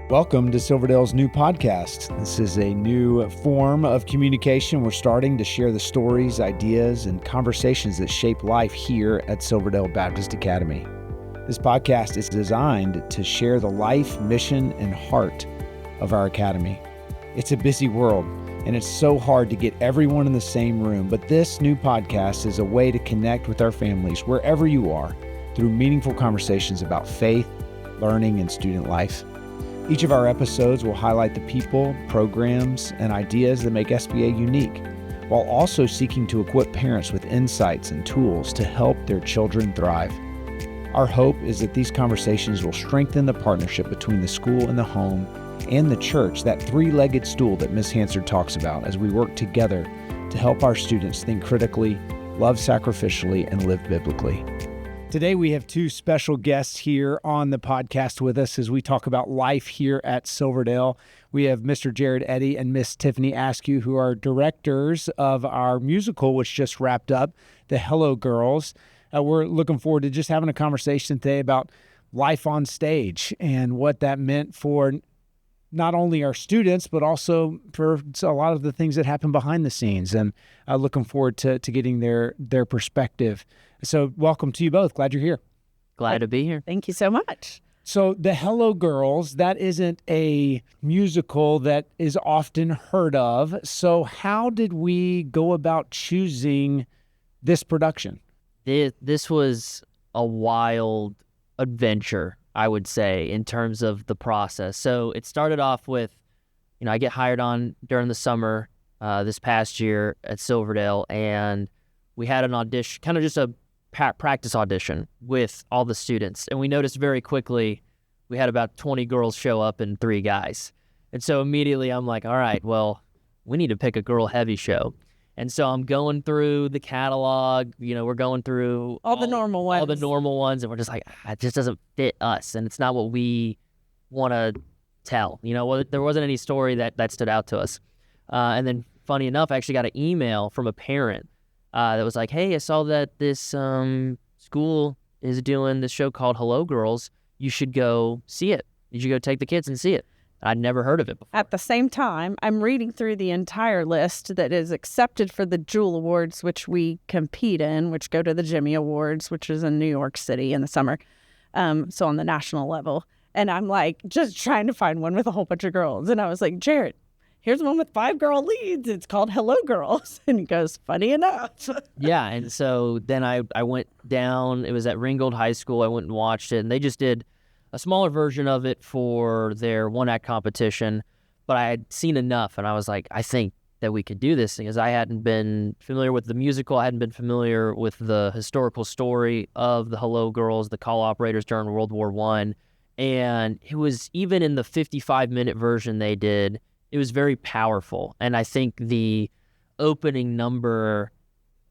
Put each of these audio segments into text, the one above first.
Welcome to Silverdale's new podcast. This is a new form of communication. We're starting to share the stories, ideas, and conversations that shape life here at Silverdale Baptist Academy. This podcast is designed to share the life, mission, and heart of our academy. It's a busy world, and it's so hard to get everyone in the same room, but this new podcast is a way to connect with our families wherever you are through meaningful conversations about faith, learning, and student life. Each of our episodes will highlight the people, programs, and ideas that make SBA unique, while also seeking to equip parents with insights and tools to help their children thrive. Our hope is that these conversations will strengthen the partnership between the school and the home and the church, that three-legged stool that Ms. Hansard talks about, as we work together to help our students think critically, love sacrificially, and live biblically. Today, we have two special guests here on the podcast with us as we talk about life here at Silverdale. We have Mr. Jared Eddy and Miss Tiffany Askew, who are directors of our musical, which just wrapped up, the Hello Girls. We're looking forward to just having a conversation today about life on stage and what that meant for not only our students, but also for a lot of the things that happen behind the scenes. And looking forward to getting their perspective. So welcome to you both. Glad you're here. Glad to be here. Thank you so much. So the Hello Girls, that isn't a musical that is often heard of. So how did we go about choosing this production? This was a wild adventure, I would say, in terms of the process. So it started off with, I get hired on during the summer this past year at Silverdale, and we had an audition, kind of just a practice audition with all the students. And we noticed very quickly we had about 20 girls show up and 3 guys. And so immediately I'm like, all right, well, we need to pick a girl-heavy show. And so I'm going through the catalog, we're going through all the normal ones, and we're just like, it just doesn't fit us, and it's not what we want to tell. There wasn't any story that stood out to us. And then, funny enough, I actually got an email from a parent that was like, hey, I saw that this school is doing this show called Hello Girls. You should go see it. You should go take the kids and see it. I'd never heard of it before. At the same time, I'm reading through the entire list that is accepted for the Jewel Awards, which we compete in, which go to the Jimmy Awards, which is in New York City in the summer, so on the national level. And I'm like, just trying to find one with a whole bunch of girls. And I was like, Jared, here's one with 5 girl leads. It's called Hello Girls. And he goes, funny enough. Yeah, and so then I went down. It was at Ringgold High School. I went and watched it, and they just did a smaller version of it for their one-act competition, but I had seen enough, and I was like, I think that we could do this, because I hadn't been familiar with the musical. I hadn't been familiar with the historical story of the Hello Girls, the call operators during World War I, and it was, even in the 55-minute version they did, it was very powerful, and I think the opening number,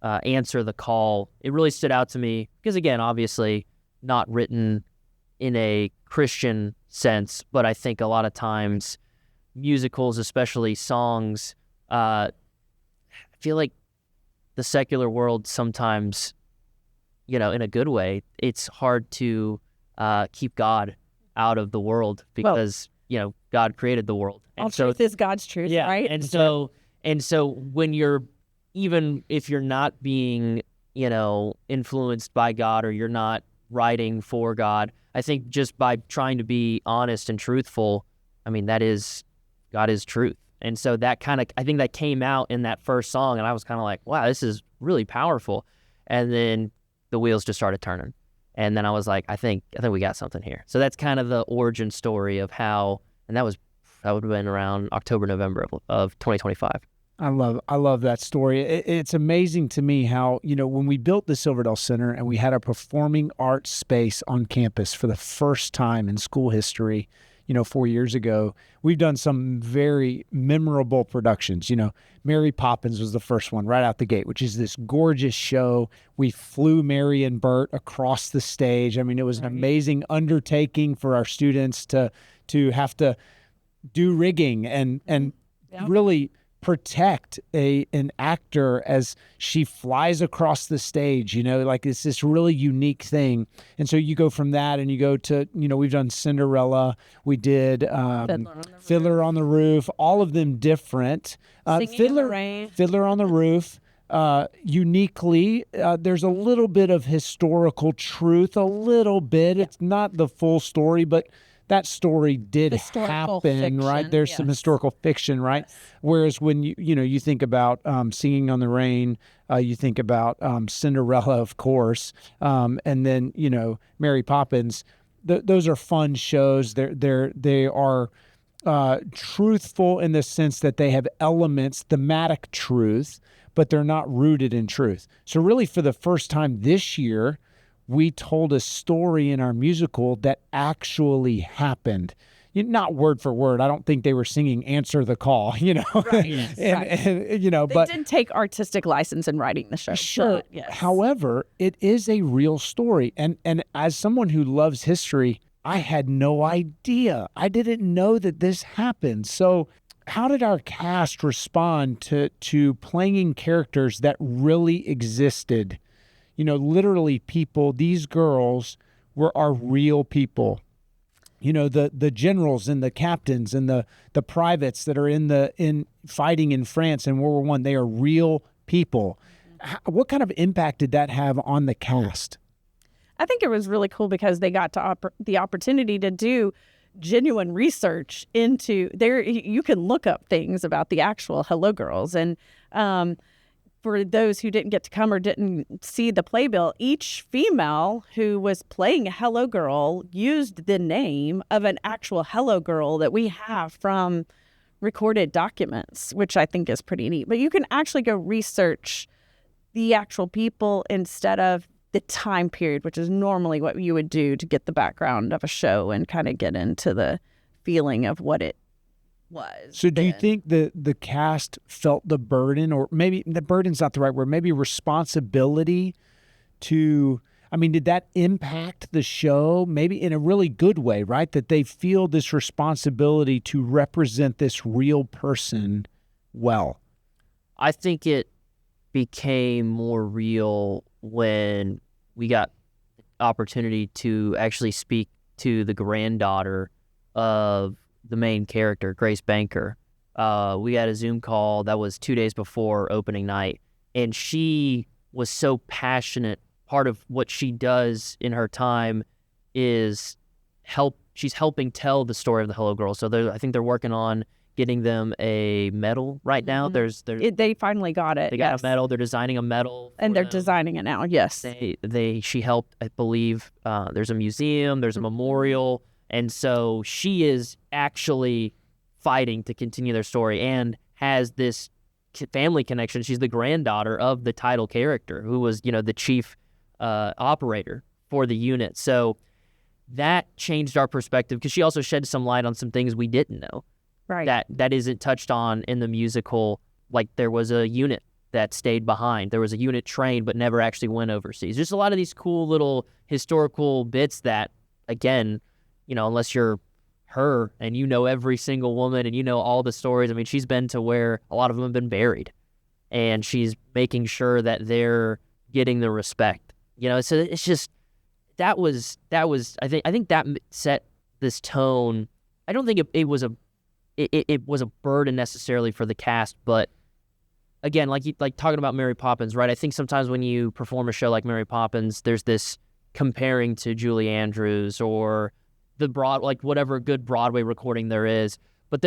Answer the Call, it really stood out to me, because again, obviously, not written in a Christian sense, but I think a lot of times musicals, especially songs, I feel like the secular world sometimes, in a good way, it's hard to keep God out of the world, because, God created the world. And all truth is God's truth, yeah, right? And so when even if you're not being, influenced by God, or you're not writing for God, I think just by trying to be honest and truthful, God is truth. And so that I think that came out in that first song, and I was kind of like, wow, this is really powerful. And then the wheels just started turning. And then I was like, I think we got something here. So that's kind of the origin story of how, and that would have been around October, November of 2025. I love that story. It's amazing to me how, when we built the Silverdale Center and we had a performing arts space on campus for the first time in school history, 4 years ago, we've done some very memorable productions. Mary Poppins was the first one right out the gate, which is this gorgeous show. We flew Mary and Bert across the stage. It was an amazing undertaking for our students to have to do rigging and really protect an actor as she flies across the stage, like it's this really unique thing. And so you go from that and you go to, we've done Cinderella, we did Fiddler on the Roof, all of them different. Singing in the Rain. Fiddler on the Roof. Uniquely, there's a little bit of historical truth, a little bit. It's not the full story, but that story did Historical happen, fiction, right? There's some historical fiction, right? Yes. Whereas when you think about Singing on the Rain, you think about Cinderella, of course, and then Mary Poppins. Those are fun shows. They are truthful in the sense that they have elements, thematic truth, but they're not rooted in truth. So really, for the first time this year, we told a story in our musical that actually happened. Not word for word. I don't think they were singing "Answer the Call," Right, yes, and they but did take artistic license in writing the show. sure. But, yes. However, it is a real story, and as someone who loves history, I had no idea. I didn't know that this happened. So how did our cast respond to playing characters that really existed? Literally people, these girls were our real people. The generals and the captains and the privates that are in fighting in France in World War I, they are real people. What kind of impact did that have on the cast? I think it was really cool because they got to the opportunity to do genuine research into there. You can look up things about the actual Hello Girls. And for those who didn't get to come or didn't see the playbill, each female who was playing a Hello Girl used the name of an actual Hello Girl that we have from recorded documents, which I think is pretty neat. But you can actually go research the actual people instead of the time period, which is normally what you would do to get the background of a show and kind of get into the feeling of what it was. So do you think the cast felt the burden, or maybe the burden's not the right word, maybe responsibility did that impact the show maybe in a really good way, right? That they feel this responsibility to represent this real person well? I think it became more real when we got the opportunity to actually speak to the granddaughter of the main character, Grace Banker. We had a Zoom call that was 2 days before opening night, and she was so passionate. Part of what she does in her time is she's helping tell the story of the Hello Girls. So I think they're working on getting them a medal right now. Mm-hmm. They finally got it. They got a medal. They're designing a medal, and they're designing it now. Yes, she helped. I believe there's a museum, there's a memorial, and so she is actually fighting to continue their story and has this family connection. She's the granddaughter of the title character, who was the chief operator for the unit. So that changed our perspective because she also shed some light on some things we didn't know. Right. That isn't touched on in the musical. Like there was a unit that stayed behind. There was a unit trained but never actually went overseas. Just a lot of these cool little historical bits that, again, unless you're her and every single woman and all the stories. I mean, she's been to where a lot of them have been buried, and she's making sure that they're getting the respect. So it's just that was I think that set this tone. I don't think it was a burden necessarily for the cast, but again, like talking about Mary Poppins, right? I think sometimes when you perform a show like Mary Poppins, there's this comparing to Julie Andrews or the whatever good Broadway recording there is. But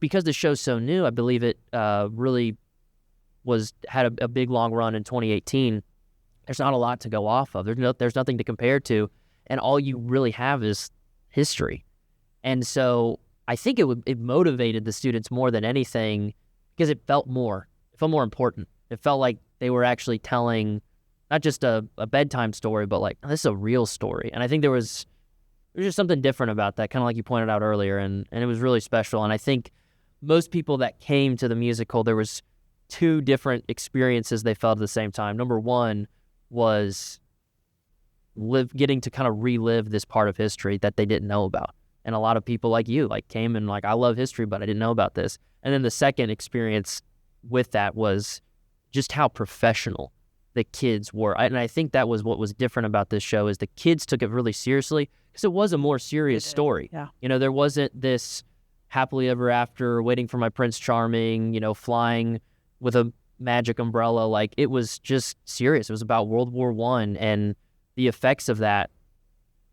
because the show's so new, I believe it really had a big long run in 2018. There's not a lot to go off of. There's nothing to compare to, and all you really have is history. And so I think it motivated the students more than anything because it felt more important. It felt like they were actually telling not just a bedtime story, but like, this is a real story. And I think there's just something different about that, kind of like you pointed out earlier, and it was really special. And I think most people that came to the musical, there was two different experiences they felt at the same time. Number one was getting to kind of relive this part of history that they didn't know about. And a lot of people like you came and I love history, but I didn't know about this. And then the second experience with that was just how professional the kids were. And I think that was what was different about this show, is the kids took it really seriously, because it was a more serious story. Yeah. There wasn't this happily ever after, waiting for my Prince Charming, flying with a magic umbrella. Like, it was just serious. It was about World War I and the effects of that,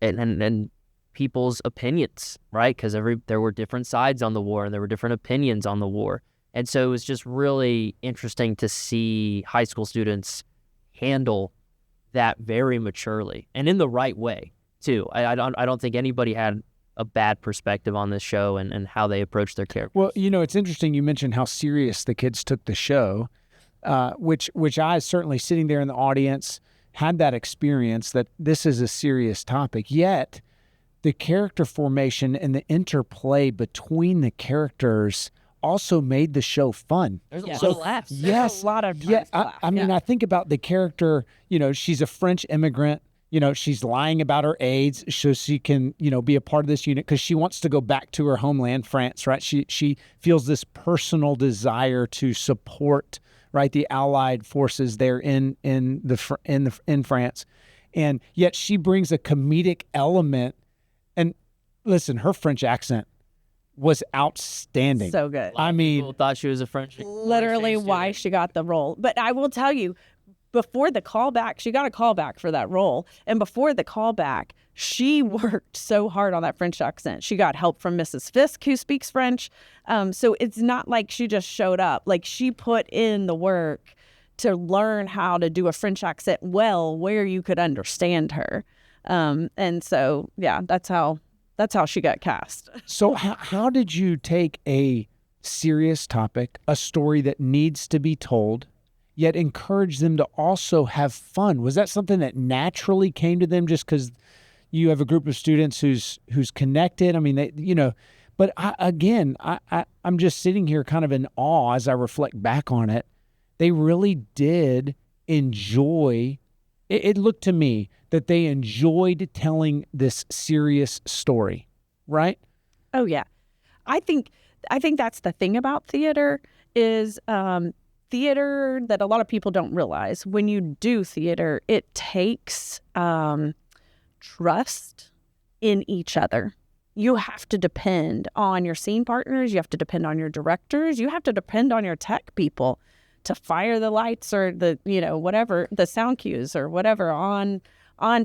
and people's opinions, right? Because there were different sides on the war, and there were different opinions on the war. And so it was just really interesting to see high school students handle that very maturely and in the right way too. I don't think anybody had a bad perspective on this show and how they approached their characters. Well, it's interesting you mentioned how serious the kids took the show, which I certainly, sitting there in the audience, had that experience that this is a serious topic. Yet the character formation and the interplay between the characters also made the show fun. There's a lot of laughs. Yes. There's a lot of Yeah. times to I mean, laugh. I think about the character, she's a French immigrant. She's lying about her age so she can, be a part of this unit because she wants to go back to her homeland, France, right? She feels this personal desire to support, right, the Allied forces there in France. And yet she brings a comedic element. And listen, her French accent was outstanding. So good. I mean, People thought she was a French. Literally why she got the role. But I will tell you, before the callback, she got a callback for that role. And before the callback, she worked so hard on that French accent. She got help from Mrs. Fisk, who speaks French. So it's not like she just showed up. Like, she put in the work to learn how to do a French accent well, where you could understand her. And so, yeah, that's how she got cast. So how did you take a serious topic, a story that needs to be told, yet encourage them to also have fun? Was that something that naturally came to them just because you have a group of students who's connected? I mean, but I'm just sitting here kind of in awe as I reflect back on it. They really did enjoy. It looked to me that they enjoyed telling this serious story, right? Oh yeah, I think that's the thing about theater is theater that a lot of people don't realize. When you do theater, it takes trust in each other. You have to depend on your scene partners. You have to depend on your directors. You have to depend on your tech people to fire the lights or the whatever, the sound cues or whatever on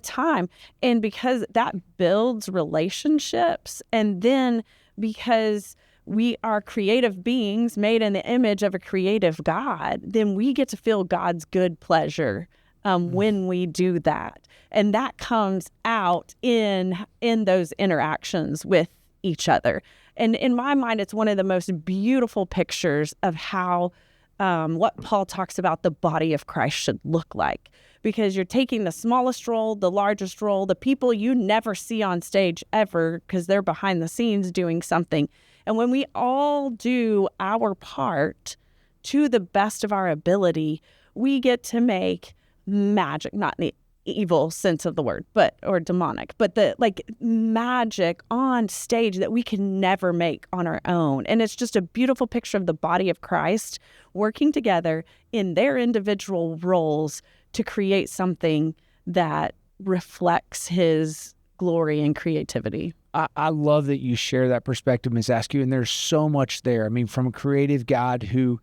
time. And because that builds relationships, and then because we are creative beings made in the image of a creative God, then we get to feel God's good pleasure when we do that. And that comes out in those interactions with each other. And in my mind, it's one of the most beautiful pictures of how what Paul talks about the body of Christ should look like. Because you're taking the smallest role, the largest role, the people you never see on stage ever because they're behind the scenes doing something. And when we all do our part to the best of our ability, we get to make magic, not in the evil sense of the word, or demonic, but the magic on stage that we can never make on our own. And it's just a beautiful picture of the body of Christ working together in their individual roles to create something that reflects his glory and creativity. I love that you share that perspective, Ms. Askew, and there's so much there. I mean, from a creative God who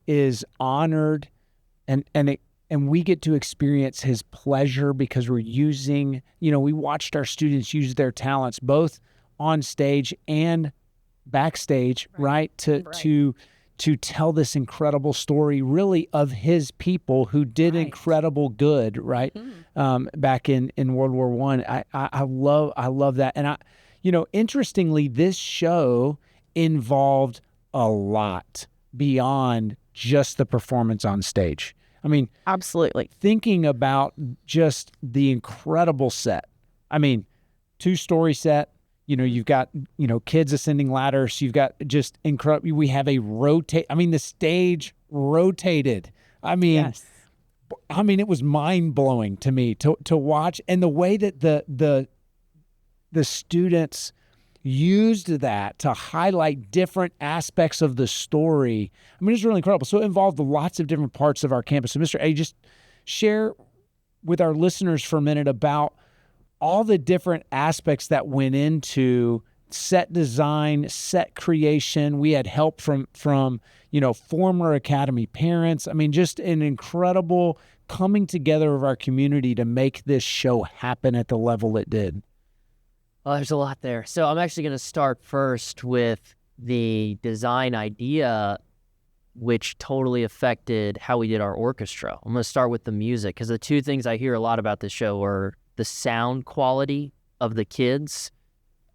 is honored, and we get to experience his pleasure because we're using, we watched our students use their talents both on stage and backstage, right? To tell this incredible story, really, of his people who did incredible good, right? Back in World War I. I love that. And interestingly, this show involved a lot beyond just the performance on stage. I mean, absolutely. Thinking about just the incredible set. I mean, 2-story set. You've got, kids ascending ladders. You've got just incredible. We have a the stage rotated. Yes. It was mind blowing to me to watch, and the way that the students, used that to highlight different aspects of the story. I mean, it's really incredible. So it involved lots of different parts of our campus. So Mr. Eddy, just share with our listeners for a minute about all the different aspects that went into set design, set creation. We had help from former Academy parents. I mean, just an incredible coming together of our community to make this show happen at the level it did. Well, there's a lot there. So I'm actually going to start first with the design idea, which totally affected how we did our orchestra. I'm going to start with the music, because the two things I hear a lot about this show are the sound quality of the kids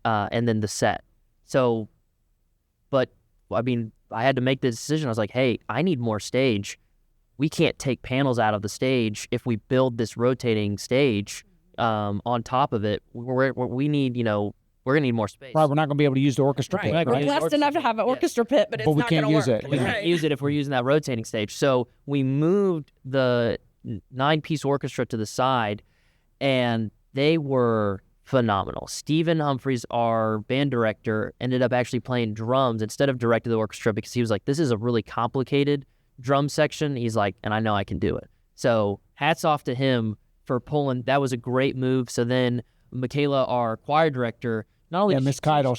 and then the set. So, but I mean, I had to make the decision. I was like, hey, I need more stage. We can't take panels out of the stage if we build this rotating stage on top of it. We need, we're going to need more space. Right, we're not going to be able to use the orchestra pit. We're blessed enough to have an orchestra pit, but it's we not going can't to use work. it. We can't use it if we're using that rotating stage. So we moved the 9-piece orchestra to the side, and they were phenomenal. Stephen Humphreys, our band director, ended up actually playing drums instead of directing the orchestra, because he was like, this is a really complicated drum section. He's like, and I know I can do it. So hats off to him for pulling. That was a great move. So then Michaela, our choir director, not only Miss Keidel,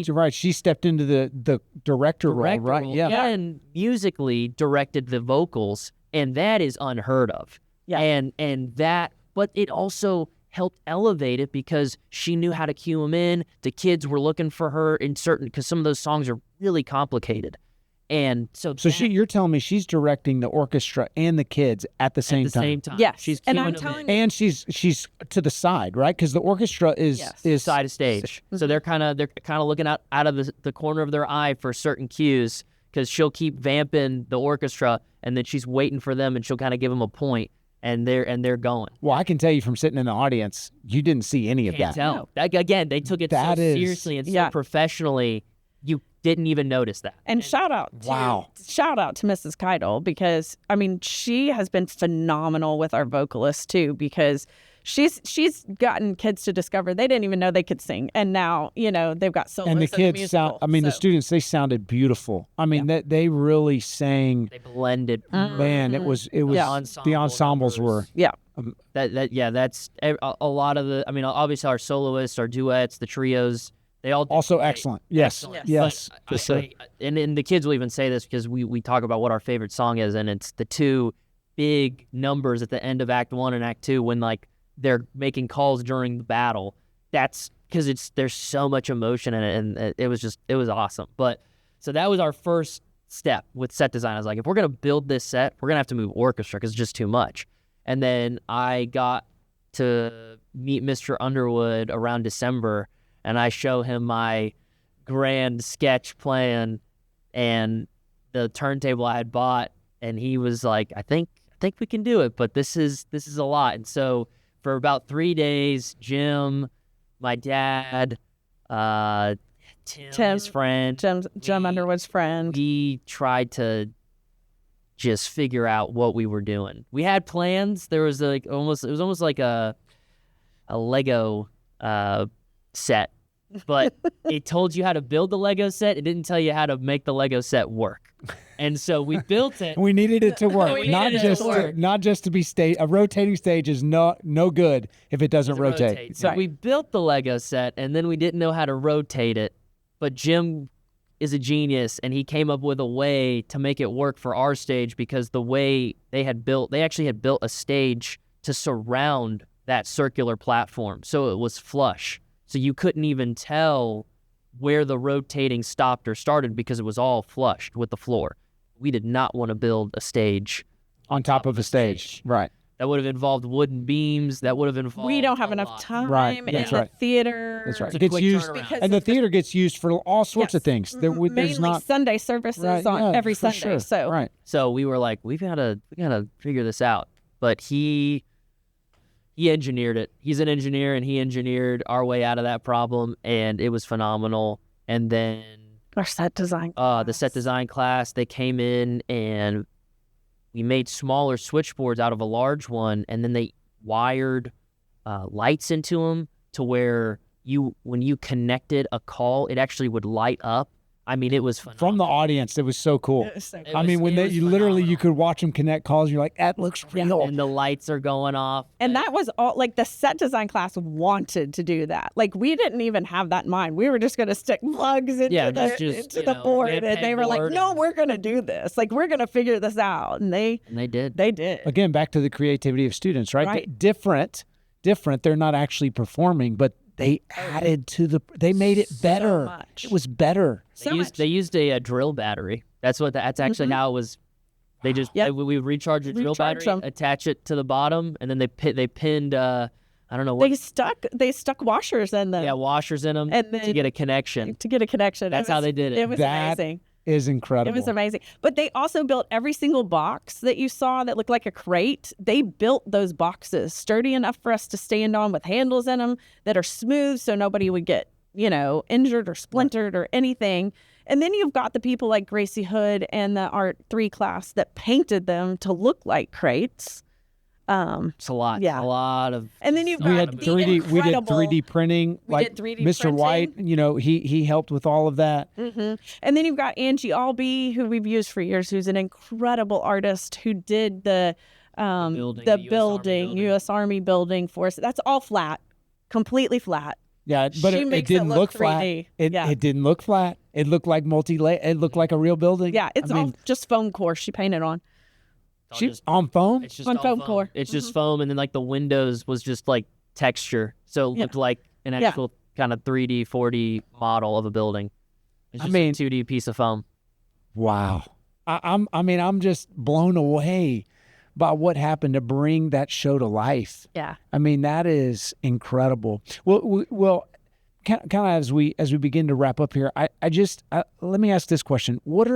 you're right. She stepped into the director role, right? Yeah. And musically directed the vocals, and that is unheard of. Yeah. And that, but it also helped elevate it because she knew how to cue them in. The kids were looking for her in certain, because some of those songs are really complicated. And so you're telling me she's directing the orchestra and the kids at the same time. Yes. She's and cueing I'm them telling in. you, And she's to the side, right? Because the orchestra is side of stage. So they're kind of looking out of the corner of their eye for certain cues, because she'll keep vamping the orchestra, and then she's waiting for them, and she'll kind of give them a point, and they're going. Well, I can tell you from sitting in the audience, you didn't see any of Can't that. tell. Again, they took it so seriously and so professionally. You didn't even notice that. And shout out to Mrs. Keidel, because I mean, she has been phenomenal with our vocalists too, because she's gotten kids to discover they didn't even know they could sing, and now they've got soloists. And the kids the students, they sounded beautiful. I mean, they really sang. They blended. Man, it was the ensembles were. Yeah. That's a lot of the. I mean, obviously our soloists, our duets, the trios. They all also excellent. Yes. Excellent. Yes. And the kids will even say this, because we talk about what our favorite song is, and it's the two big numbers at the end of Act 1 and Act 2 when they're making calls during the battle. That's because there's so much emotion in it, and it was awesome. But so that was our first step with set design. I was like, if we're gonna build this set, we're gonna have to move orchestra because it's just too much. And then I got to meet Mr. Underwood around December, and I show him my grand sketch plan and the turntable I had bought, and he was like, I think we can do it, but this is a lot. And so for about 3 days, Jim, my dad, Tim, his friend, Jim Underwood's friend, we tried to just figure out what we were doing. We had plans. There was almost like a Lego set, but it told you how to build the Lego set. It didn't tell you how to make the Lego set work. And so we built it. We needed it to work, not just to be a rotating stage is no good if it doesn't rotate. So we built the Lego set, and then we didn't know how to rotate it. But Jim is a genius, and he came up with a way to make it work for our stage, because the way they actually had built a stage to surround that circular platform, so it was flush. So you couldn't even tell where the rotating stopped or started, because it was all flushed with the floor. We did not want to build a stage on top of a stage. Right. That would have involved wooden beams. That would have involved. We don't have enough time in the theater. That's right. It gets used, and the theater gets used for all sorts of things. Mainly not Sunday services on every Sunday. Sure. So we were like, we gotta figure this out. But he engineered it. He's an engineer, and he engineered our way out of that problem, and it was phenomenal. And then our set design class. The set design class, they came in, and we made smaller switchboards out of a large one, and then they wired lights into them to where when you connected a call, it actually would light up. I mean, it was phenomenal. From the audience, it was so cool. It was so cool. I mean, when you literally, you could watch them connect calls, you're like, that looks real. And the lights are going off. And that was all, like, the set design class wanted to do that. Like, we didn't even have that in mind. We were just going to stick plugs into the board. And they were like, no, we're going to do this. Like, we're going to figure this out. And they did. They did. Again, back to the creativity of students, right? Different. They're not actually performing, but they added to they made it better. Much. It was better. They used a drill battery. That's actually how it was. They just we recharge a drill battery, attach it to the bottom, and then they pinned I don't know what they stuck washers in them. Yeah, washers in them to get a connection. That's how they did it. It was amazing. Is incredible. It was amazing. But they also built every single box that you saw that looked like a crate. They built those boxes sturdy enough for us to stand on with handles in them that are smooth so nobody would get, injured or splintered or anything. And then you've got the people like Gracie Hood and the Art 3 class that painted them to look like crates. It's a lot. Yeah. A lot of. And then you've we had 3D. We did 3D printing. Did 3D Mr. printing. White, he helped with all of that. Mm-hmm. And then you've got Angie Albee, who we've used for years, who's an incredible artist who did the building, U.S. Army building for us. That's all flat, completely flat. Yeah, but it didn't look flat. It didn't look flat. It looked like it looked like a real building. Yeah, it's all just foam core she painted on. She's on foam? It's just on foam core. It's just foam, and then like the windows was just like texture. So it looked like an actual kind of 3D, 4D model of a building. It's just a 2D piece of foam. Wow. I'm just blown away by what happened to bring that show to life. Yeah. I mean, that is incredible. Well, kind of as we begin to wrap up here, I let me ask this question. What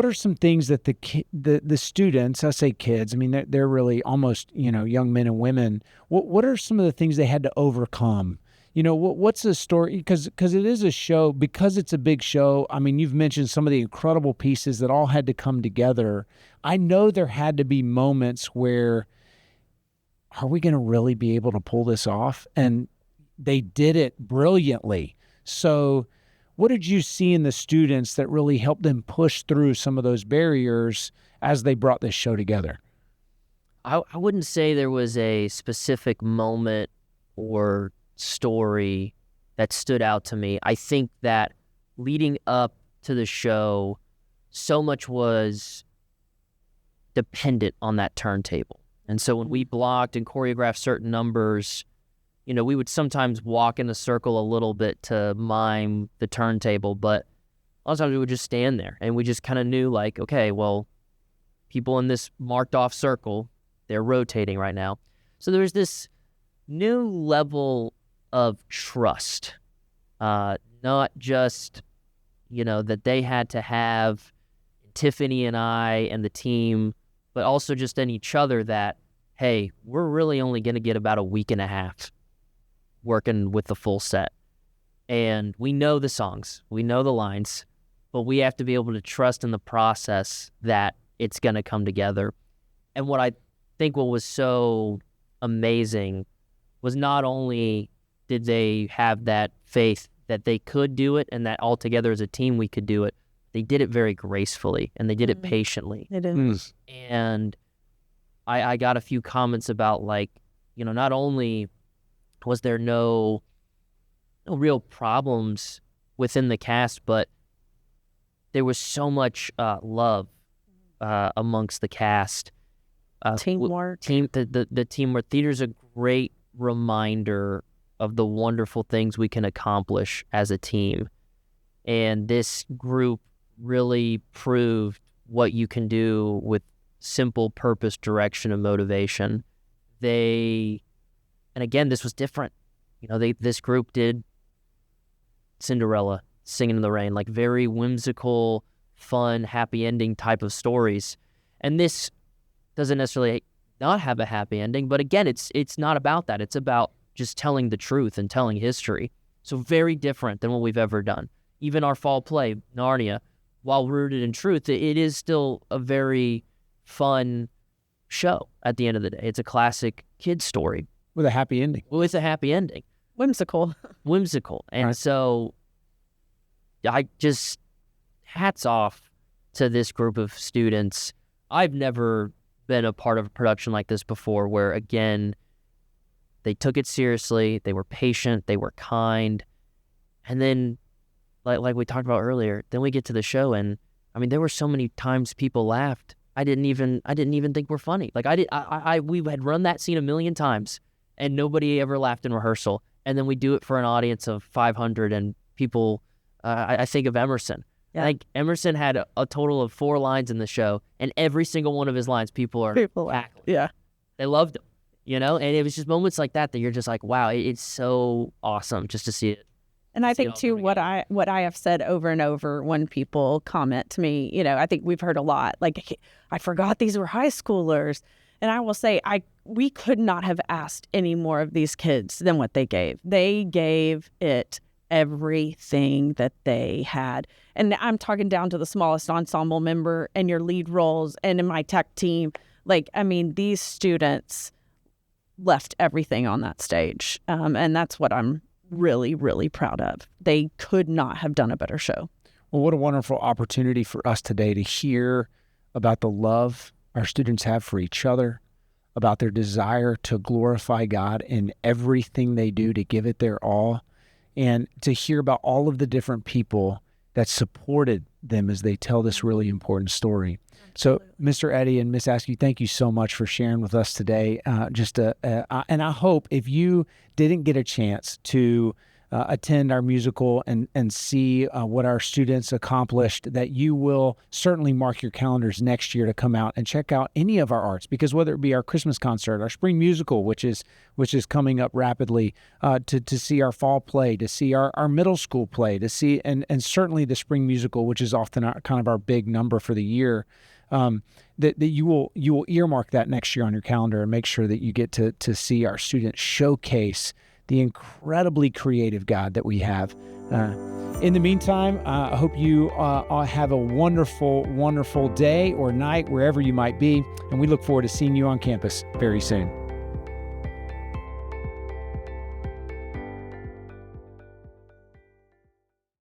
are some things that the students, I say kids, I mean, they're really almost, young men and women. What are some of the things they had to overcome? What's the story? Because it is a show, because it's a big show. I mean, you've mentioned some of the incredible pieces that all had to come together. I know there had to be moments where, are we going to really be able to pull this off? And they did it brilliantly. So what did you see in the students that really helped them push through some of those barriers as they brought this show together? I wouldn't say there was a specific moment or story that stood out to me. I think that leading up to the show, so much was dependent on that turntable. And so when we blocked and choreographed certain numbers, we would sometimes walk in a circle a little bit to mime the turntable, but a lot of times we would just stand there and we just kind of knew, like, okay, well, people in this marked off circle, they're rotating right now. So there's this new level of trust, not just, that they had to have Tiffany and I and the team, but also just in each other that, hey, we're really only going to get about a week and a half working with the full set. And we know the songs, we know the lines, but we have to be able to trust in the process that it's going to come together. And what I think what was so amazing was not only did they have that faith that they could do it and that all together as a team we could do it, they did it very gracefully and they did it patiently. They did. And I got a few comments about, like, not only was there no real problems within the cast, but there was so much love amongst the cast. Teamwork. The teamwork. Theater's a great reminder of the wonderful things we can accomplish as a team. And this group really proved what you can do with simple purpose, direction, and motivation. And again, this was different. This group did Cinderella, Singing in the Rain, like very whimsical, fun, happy ending type of stories. And this doesn't necessarily not have a happy ending, but again, it's not about that. It's about just telling the truth and telling history. So very different than what we've ever done. Even our fall play, Narnia, while rooted in truth, it is still a very fun show at the end of the day. It's a classic kid's story. With a happy ending. With Whimsical. And Right. so I just, hats off to this group of students. I've never been a part of a production like this before where, again, they took it seriously, they were patient, they were kind. And then, like we talked about earlier, then we get to the show, and I mean, there were so many times people laughed. I didn't even think we're funny. Like we had run that scene 1,000,000 times, and nobody ever laughed in rehearsal. And then we do it for an audience of 500, and people. I think of Emerson. Yeah. I think Emerson had a total of 4 lines in the show, and every single one of his lines, people are cackling. Yeah. They loved him, and it was just moments like that you're just like, wow, it's so awesome just to see it. And I See it think all too, come what I have said over and over when people comment to me, I think we've heard a lot, like, I forgot these were high schoolers. And I will say, we could not have asked any more of these kids than what they gave. They gave it everything that they had. And I'm talking down to the smallest ensemble member and your lead roles and in my tech team. Like, I mean, these students left everything on that stage. And that's what I'm really, really proud of. They could not have done a better show. Well, what a wonderful opportunity for us today to hear about the love our students have for each other, about their desire to glorify God in everything they do, to give it their all, and to hear about all of the different people that supported them as they tell this really important story. So, Mr. Eddy and Miss Askew, thank you so much for sharing with us today. And I hope if you didn't get a chance to attend our musical and see what our students accomplished, that you will certainly mark your calendars next year to come out and check out any of our arts, because whether it be our Christmas concert, our spring musical, which is coming up rapidly, to see our fall play, to see our middle school play, to see and certainly the spring musical, which is often kind of our big number for the year. That you will earmark that next year on your calendar and make sure that you get to see our students showcase the incredibly creative God that we have. In the meantime, I hope you have a wonderful, wonderful day or night wherever you might be, and we look forward to seeing you on campus very soon.